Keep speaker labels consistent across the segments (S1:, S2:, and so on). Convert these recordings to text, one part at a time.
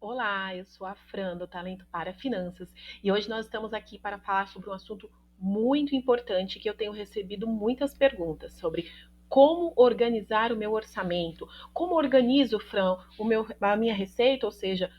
S1: Olá, eu sou a Fran, do Talento para Finanças, e hoje nós estamos aqui para falar sobre um assunto muito importante que eu tenho recebido muitas perguntas sobre como organizar o meu orçamento, como organizo, Fran, a minha receita, ou seja,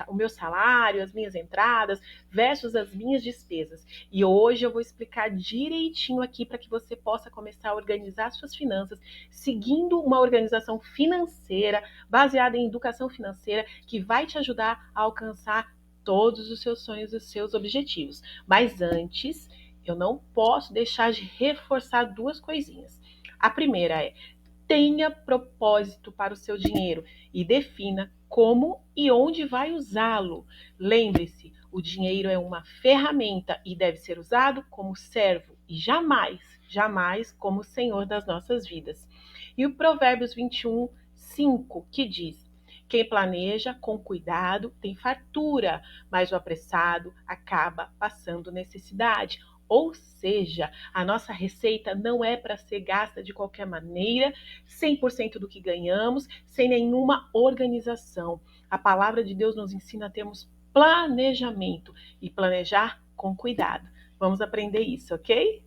S1: o meu salário, as minhas entradas versus as minhas despesas. E hoje eu vou explicar direitinho aqui para que você possa começar a organizar suas finanças, seguindo uma organização financeira baseada em educação financeira que vai te ajudar a alcançar todos os seus sonhos e os seus objetivos. Mas antes, eu não posso deixar de reforçar duas coisinhas. A primeira é: tenha propósito para o seu dinheiro e defina como e onde vai usá-lo. Lembre-se, o dinheiro é uma ferramenta e deve ser usado como servo e jamais como senhor das nossas vidas. E o Provérbios 21, 5, que diz: quem planeja com cuidado tem fartura, mas o apressado acaba passando necessidade. Ou seja, a nossa receita não é para ser gasta de qualquer maneira, 100% do que ganhamos, sem nenhuma organização. A palavra de Deus nos ensina a termos planejamento e planejar com cuidado. Vamos aprender isso, ok?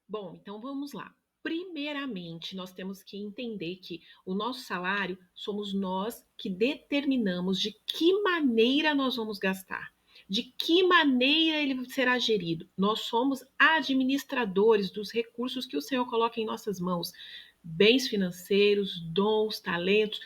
S1: Bom, então vamos lá. Primeiramente, nós temos que entender que o nosso salário somos nós que determinamos de que maneira nós vamos gastar, de que maneira ele será gerido. Nós somos administradores dos recursos que o Senhor coloca em nossas mãos, bens financeiros, dons, talentos,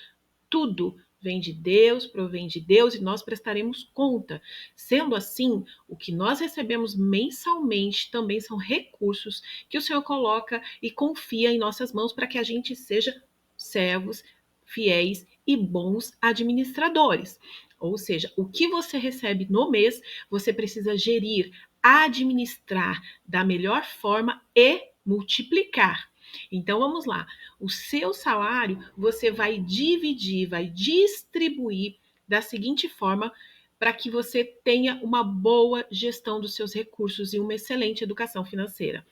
S1: tudo vem de Deus, provém de Deus e nós prestaremos conta. Sendo assim, o que nós recebemos mensalmente também são recursos que o Senhor coloca e confia em nossas mãos para que a gente seja servos, fiéis e bons administradores. Ou seja, o que você recebe no mês, você precisa gerir, administrar da melhor forma e multiplicar. Então vamos lá. O seu salário você vai dividir, vai distribuir da seguinte forma para que você tenha uma boa gestão dos seus recursos e uma excelente educação financeira.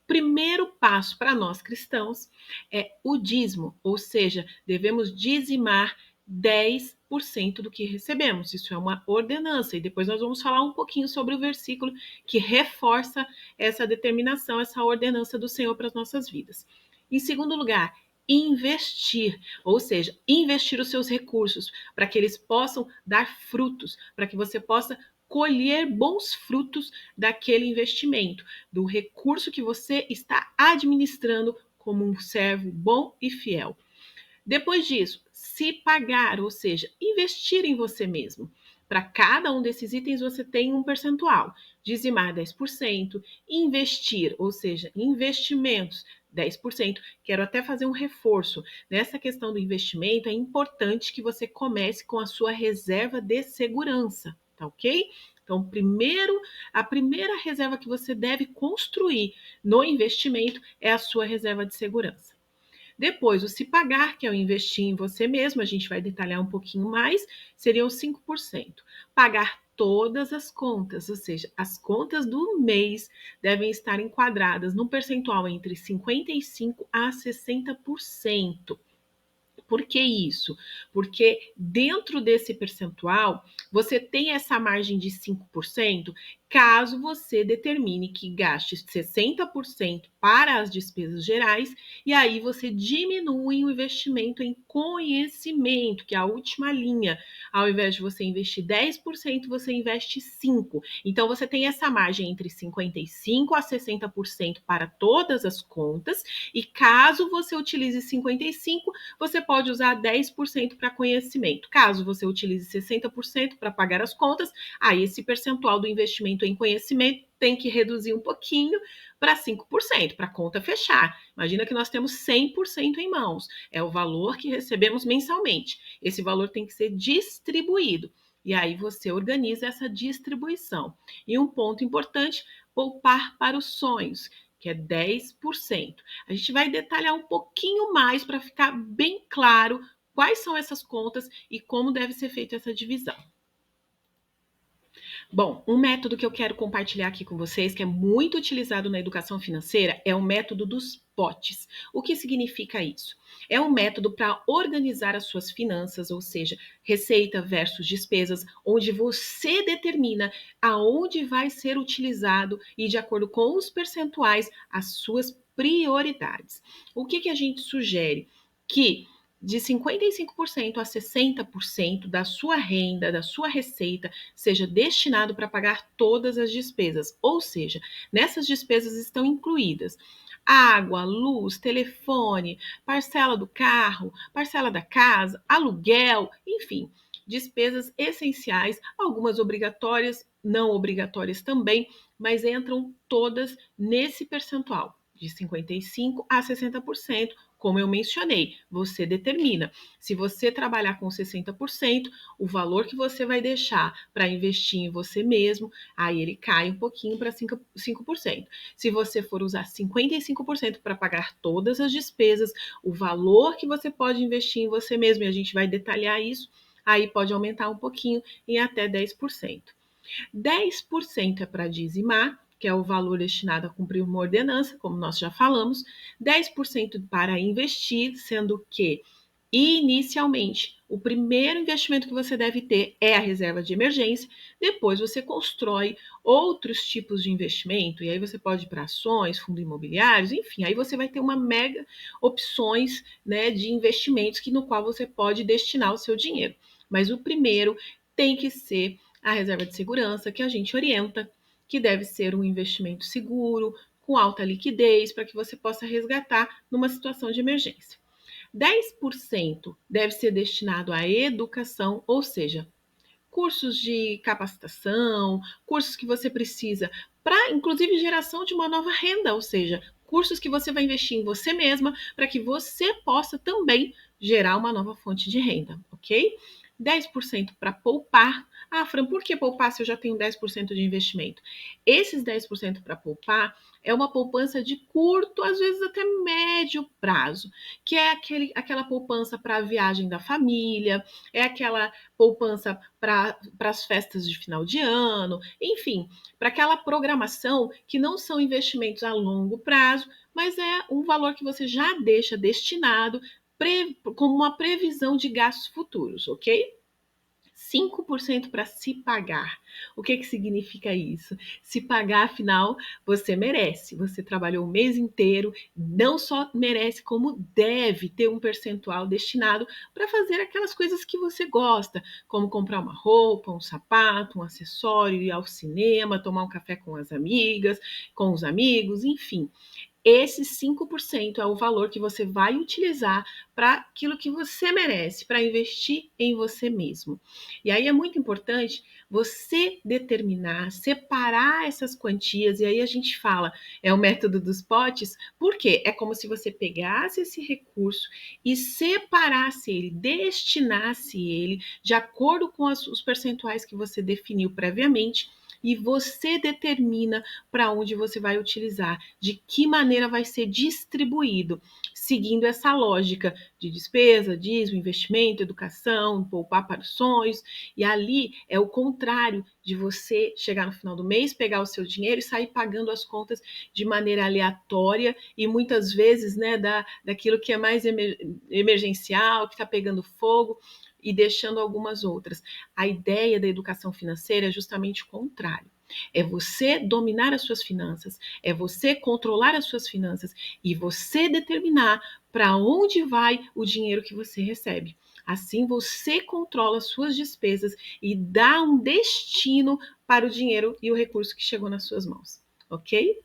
S1: Primeiro passo para nós cristãos é o dízimo, ou seja, devemos dizimar 10% do que recebemos. Isso é uma ordenança, e depois nós vamos falar um pouquinho sobre o versículo que reforça essa determinação, essa ordenança do Senhor para as nossas vidas. Em segundo lugar, investir, ou seja, investir os seus recursos para que eles possam dar frutos, para que você possa colher bons frutos daquele investimento, do recurso que você está administrando como um servo bom e fiel. Depois disso, se pagar, ou seja, investir em você mesmo. Para cada um desses itens você tem um percentual. Dizimar 10%, investir, ou seja, investimentos 10%. Quero até fazer um reforço. Nessa questão do investimento, é importante que você comece com a sua reserva de segurança, tá ok? Então, a primeira reserva que você deve construir no investimento é a sua reserva de segurança. Depois, o se pagar, que é o investir em você mesmo, a gente vai detalhar um pouquinho mais, seriam 5%. Pagar todas as contas, ou seja, as contas do mês devem estar enquadradas num percentual entre 55% a 60%. Por que isso? Porque dentro desse percentual, você tem essa margem de 5%, caso você determine que gaste 60% para as despesas gerais, e aí você diminui o investimento em conhecimento, que é a última linha. Ao invés de você investir 10%, você investe 5%. Então, você tem essa margem entre 55% a 60% para todas as contas, e caso você utilize 55%, você pode usar 10% para conhecimento. Caso você utilize 60% para pagar as contas, aí esse percentual do investimento em conhecimento tem que reduzir um pouquinho para 5%, para a conta fechar. Imagina que nós temos 100% em mãos, é o valor que recebemos mensalmente. Esse valor tem que ser distribuído. E aí você organiza essa distribuição. E um ponto importante, poupar para os sonhos, que é 10%. A gente vai detalhar um pouquinho mais para ficar bem claro quais são essas contas e como deve ser feita essa divisão. Bom, um método que eu quero compartilhar aqui com vocês, que é muito utilizado na educação financeira, é o método dos potes. O que significa isso? É um método para organizar as suas finanças, ou seja, receita versus despesas, onde você determina aonde vai ser utilizado e, de acordo com os percentuais, as suas prioridades. O que a gente sugere? Que de 55% a 60% da sua renda, da sua receita, seja destinado para pagar todas as despesas. Ou seja, nessas despesas estão incluídas água, luz, telefone, parcela do carro, parcela da casa, aluguel, enfim, despesas essenciais, algumas obrigatórias, não obrigatórias também, mas entram todas nesse percentual de 55 a 60%, como eu mencionei, você determina. Se você trabalhar com 60%, o valor que você vai deixar para investir em você mesmo, aí ele cai um pouquinho para 5%. Se você for usar 55% para pagar todas as despesas, o valor que você pode investir em você mesmo, e a gente vai detalhar isso, aí pode aumentar um pouquinho em até 10%. 10% é para dizimar, que é o valor destinado a cumprir uma ordenança, como nós já falamos, 10% para investir, sendo que inicialmente, o primeiro investimento que você deve ter é a reserva de emergência. Depois você constrói outros tipos de investimento, e aí você pode ir para ações, fundos imobiliários, enfim, aí você vai ter uma mega opções, né, de investimentos que no qual você pode destinar o seu dinheiro. Mas o primeiro tem que ser a reserva de segurança, que a gente orienta, que deve ser um investimento seguro, com alta liquidez, para que você possa resgatar numa situação de emergência. 10% deve ser destinado à educação, ou seja, cursos de capacitação, cursos que você precisa para, inclusive, geração de uma nova renda, ou seja, cursos que você vai investir em você mesma para que você possa também gerar uma nova fonte de renda, ok? 10% para poupar. Ah, Fran, por que poupar se eu já tenho 10% de investimento? Esses 10% para poupar é uma poupança de curto, às vezes até médio prazo, que é aquela poupança para a viagem da família, é aquela poupança para as festas de final de ano, enfim, para aquela programação que não são investimentos a longo prazo, mas é um valor que você já deixa destinado como uma previsão de gastos futuros, ok? 5% para se pagar. O que significa isso? Se pagar, afinal, você merece. Você trabalhou o mês inteiro, não só merece, como deve ter um percentual destinado para fazer aquelas coisas que você gosta, como comprar uma roupa, um sapato, um acessório, ir ao cinema, tomar um café com as amigas, com os amigos, enfim. Esse 5% é o valor que você vai utilizar para aquilo que você merece, para investir em você mesmo. E aí é muito importante você determinar, separar essas quantias, e aí a gente fala, é o método dos potes, porque é como se você pegasse esse recurso e separasse ele, destinasse ele de acordo com os percentuais que você definiu previamente e você determina para onde você vai utilizar, de que maneira vai ser distribuído, seguindo essa lógica de despesa, dízimo, investimento, educação, poupar para os sonhos. E ali é o contrário de você chegar no final do mês, pegar o seu dinheiro e sair pagando as contas de maneira aleatória e muitas vezes, né, daquilo que é mais emergencial, que está pegando fogo e deixando algumas outras. A ideia da educação financeira é justamente o contrário. É você dominar as suas finanças, é você controlar as suas finanças e você determinar para onde vai o dinheiro que você recebe. Assim você controla as suas despesas e dá um destino para o dinheiro e o recurso que chegou nas suas mãos, ok?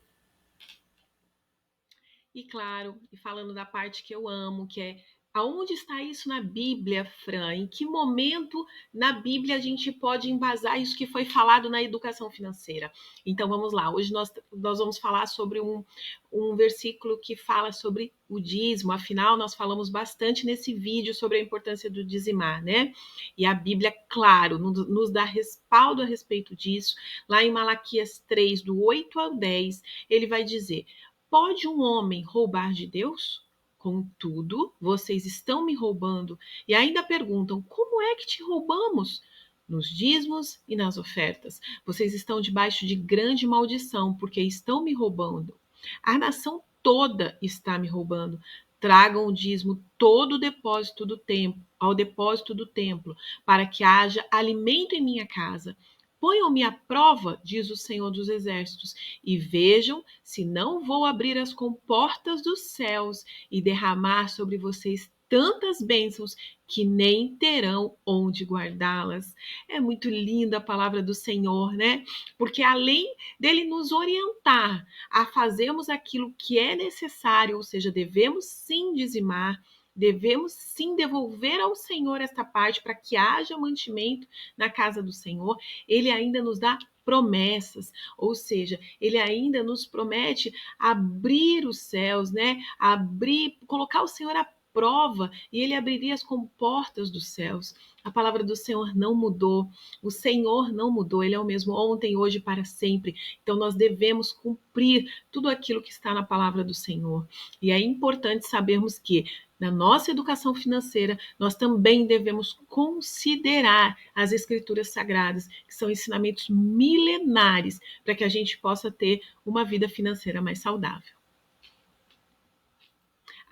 S1: E claro, e falando da parte que eu amo, que é aonde está isso na Bíblia, Fran? Em que momento na Bíblia a gente pode embasar isso que foi falado na educação financeira? Então vamos lá, hoje nós vamos falar sobre um versículo que fala sobre o dízimo, afinal, nós falamos bastante nesse vídeo sobre a importância do dizimar, né? E a Bíblia, claro, nos dá respaldo a respeito disso. Lá em Malaquias 3, do 8 ao 10, ele vai dizer: pode um homem roubar de Deus? Contudo, vocês estão me roubando e ainda perguntam: como é que te roubamos? nos dízimos e nas ofertas. Vocês estão debaixo de grande maldição, porque estão me roubando. A nação toda está me roubando. Tragam o dízimo todo o depósito do templo, ao depósito do templo, para que haja alimento em minha casa. Ponham-me à prova, diz o Senhor dos Exércitos, e vejam se não vou abrir as comportas dos céus e derramar sobre vocês tantas bênçãos que nem terão onde guardá-las. É muito linda a palavra do Senhor, né? Porque além dele nos orientar a fazermos aquilo que é necessário, ou seja, devemos sim dizimar, devemos sim devolver ao Senhor esta parte para que haja mantimento na casa do Senhor, ele ainda nos dá promessas, ou seja, ele ainda nos promete abrir os céus, né? Abrir, colocar o Senhor à prova e ele abriria as comportas dos céus. A palavra do Senhor não mudou, o Senhor não mudou, ele é o mesmo ontem, hoje e para sempre. Então nós devemos cumprir tudo aquilo que está na palavra do Senhor. E é importante sabermos que na nossa educação financeira, nós também devemos considerar as escrituras sagradas, que são ensinamentos milenares, para que a gente possa ter uma vida financeira mais saudável.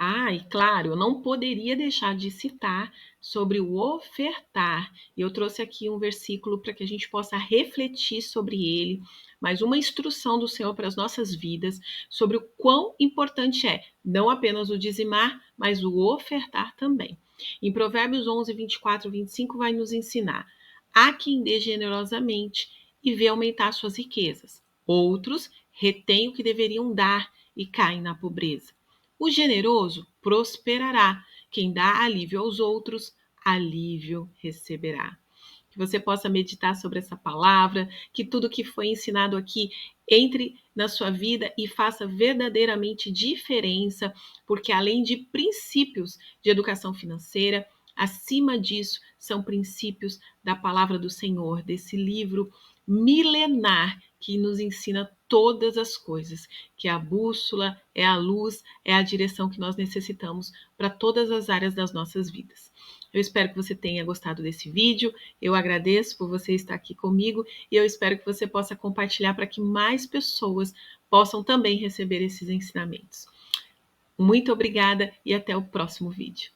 S1: Ah, e claro, eu não poderia deixar de citar sobre o ofertar. Eu trouxe aqui um versículo para que a gente possa refletir sobre ele, mas uma instrução do Senhor para as nossas vidas sobre o quão importante é não apenas o dizimar, mas o ofertar também. Em Provérbios 11, 24 e 25 vai nos ensinar: há quem dê generosamente e vê aumentar suas riquezas. Outros retêm o que deveriam dar e caem na pobreza. O generoso prosperará. Quem dá alívio aos outros, alívio receberá. Que você possa meditar sobre essa palavra, que tudo que foi ensinado aqui entre na sua vida e faça verdadeiramente diferença, porque além de princípios de educação financeira, acima disso são princípios da palavra do Senhor, desse livro milenar que nos ensina todas as coisas, que é a bússola, é a luz, é a direção que nós necessitamos para todas as áreas das nossas vidas. Eu espero que você tenha gostado desse vídeo, eu agradeço por você estar aqui comigo e eu espero que você possa compartilhar para que mais pessoas possam também receber esses ensinamentos. Muito obrigada e até o próximo vídeo.